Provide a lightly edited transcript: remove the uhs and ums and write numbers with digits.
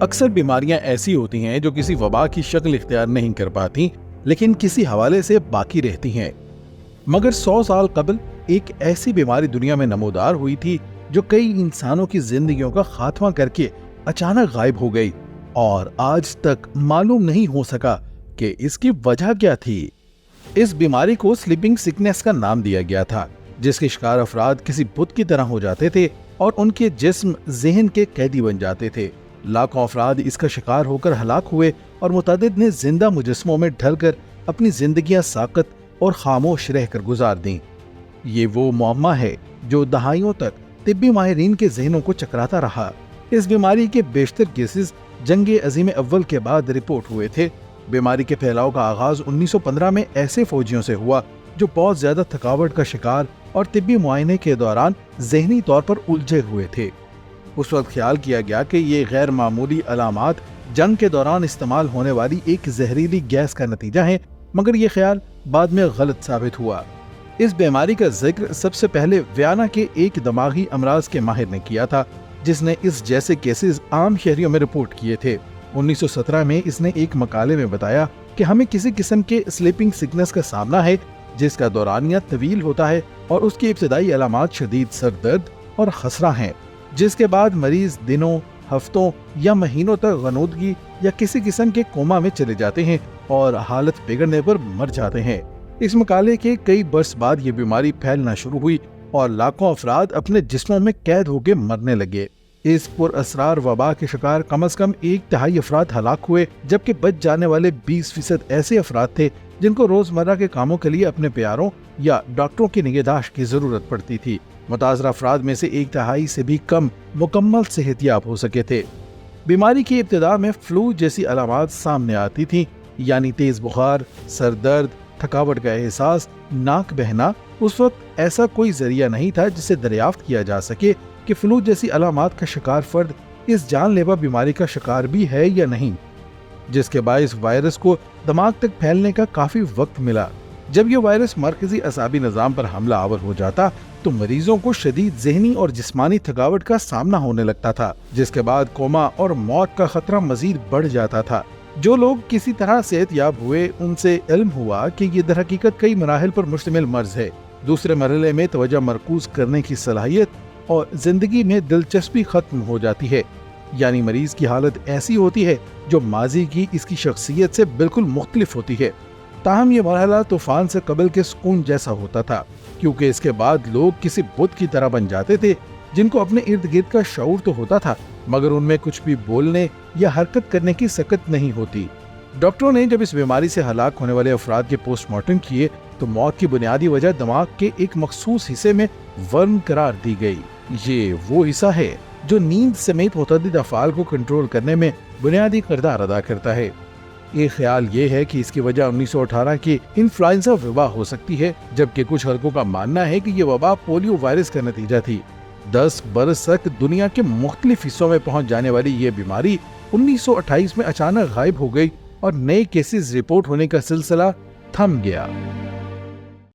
اکثر بیماریاں ایسی ہوتی ہیں جو کسی وبا کی شکل اختیار نہیں کر پاتی لیکن کسی حوالے سے باقی رہتی ہیں۔ مگر 100 سال قبل ایک ایسی بیماری دنیا میں نمودار ہوئی تھی جو کئی انسانوں کی زندگیوں کا خاتمہ کر کے اچانک غائب ہو گئی اور آج تک معلوم نہیں ہو سکا کہ اس کی وجہ کیا تھی۔ اس بیماری کو سلیپنگ سکنس کا نام دیا گیا تھا، جس کے شکار افراد کسی بت کی طرح ہو جاتے تھے اور ان کے جسم ذہن کے قیدی بن جاتے تھے۔ لاکھوں افراد اس کا شکار ہو کر ہلاک ہوئے اور متعدد نے زندہ مجسموں میں ڈھل کر اپنی زندگیاں ساکت اور خاموش رہ کر گزار دیں۔ یہ وہ معمہ ہے جو دہائیوں تک طبی ماہرین کے ذہنوں کو چکراتا رہا۔ اس بیماری کے بیشتر کیسز جنگ عظیم اول کے بعد رپورٹ ہوئے تھے۔ بیماری کے پھیلاؤ کا آغاز 1915 میں ایسے فوجیوں سے ہوا جو بہت زیادہ تھکاوٹ کا شکار اور طبی معائنے کے دوران ذہنی طور پر الجھے ہوئے تھے۔ اس وقت خیال کیا گیا کہ یہ غیر معمولی علامات جنگ کے دوران استعمال ہونے والی ایک زہریلی گیس کا نتیجہ ہیں، مگر یہ خیال بعد میں غلط ثابت ہوا۔ اس بیماری کا ذکر سب سے پہلے ویانا کے ایک دماغی امراض کے ماہر نے کیا تھا، جس نے اس جیسے کیسز عام شہریوں میں رپورٹ کیے تھے۔ 1917 میں اس نے ایک مقالے میں بتایا کہ ہمیں کسی قسم کے سلیپنگ سکنس کا سامنا ہے جس کا دورانیہ طویل ہوتا ہے اور اس کی ابتدائی علامات شدید سر درد اور خسرہ ہیں، جس کے بعد مریض دنوں، ہفتوں یا مہینوں تک غنودگی یا کسی قسم کے کوما میں چلے جاتے ہیں اور حالت بگڑنے پر مر جاتے ہیں۔ اس مقالے کے کئی برس بعد یہ بیماری پھیلنا شروع ہوئی اور لاکھوں افراد اپنے جسموں میں قید ہو کے مرنے لگے۔ اس پر اسرار وبا کے شکار کم از کم 1/3 افراد ہلاک ہوئے، جبکہ بچ جانے والے 20% ایسے افراد تھے جن کو روزمرہ کے کاموں کے لیے اپنے پیاروں یا ڈاکٹروں کی نگہداشت کی ضرورت پڑتی تھی۔ متاثرہ افراد میں سے 1/3 سے بھی کم مکمل صحت یاب ہو سکے تھے۔ بیماری کی ابتدا میں فلو جیسی علامات سامنے آتی تھیں، یعنی تیز بخار، سر درد، تھکاوٹ کا احساس، ناک بہنا۔ اس وقت ایسا کوئی ذریعہ نہیں تھا جسے دریافت کیا جا سکے کہ فلو جیسی علامات کا شکار فرد اس جان لیوا بیماری کا شکار بھی ہے یا نہیں، جس کے باعث وائرس کو دماغ تک پھیلنے کا کافی وقت ملا۔ جب یہ وائرس مرکزی اعصابی نظام پر حملہ آور ہو جاتا تو مریضوں کو شدید ذہنی اور جسمانی تھکاوٹ کا سامنا ہونے لگتا تھا، جس کے بعد کوما اور موت کا خطرہ مزید بڑھ جاتا تھا۔ جو لوگ کسی طرح صحت یاب ہوئے ان سے علم ہوا کہ یہ در حقیقت کئی مراحل پر مشتمل مرض ہے۔ دوسرے مرحلے میں توجہ مرکوز کرنے کی صلاحیت اور زندگی میں دلچسپی ختم ہو جاتی ہے، یعنی مریض کی حالت ایسی ہوتی ہے جو ماضی کی اس کی شخصیت سے بالکل مختلف ہوتی ہے۔ تاہم یہ مرحلہ طوفان سے قبل کے سکون جیسا ہوتا تھا، کیونکہ اس کے بعد لوگ کسی بت کی طرح بن جاتے تھے جن کو اپنے ارد گرد کا شعور تو ہوتا تھا مگر ان میں کچھ بھی بولنے یا حرکت کرنے کی سکت نہیں ہوتی۔ ڈاکٹروں نے جب اس بیماری سے ہلاک ہونے والے افراد کے پوسٹ مارٹم کیے تو موت کی بنیادی وجہ دماغ کے ایک مخصوص حصے میں ورم قرار دی گئی۔ یہ وہ حصہ ہے جو نیند سمیت متعدد افعال کو کنٹرول کرنے میں بنیادی کردار ادا کرتا ہے۔ ایک خیال یہ ہے کہ اس کی وجہ 1918 کی انفلوئنزا وبا ہو سکتی ہے، جبکہ کچھ حلقوں کا ماننا ہے کہ یہ وبا پولیو وائرس کا نتیجہ تھی۔ 10 برس تک دنیا کے مختلف حصوں میں پہنچ جانے والی یہ بیماری 1928 میں اچانک غائب ہو گئی اور نئے کیسز رپورٹ ہونے کا سلسلہ تھم گیا۔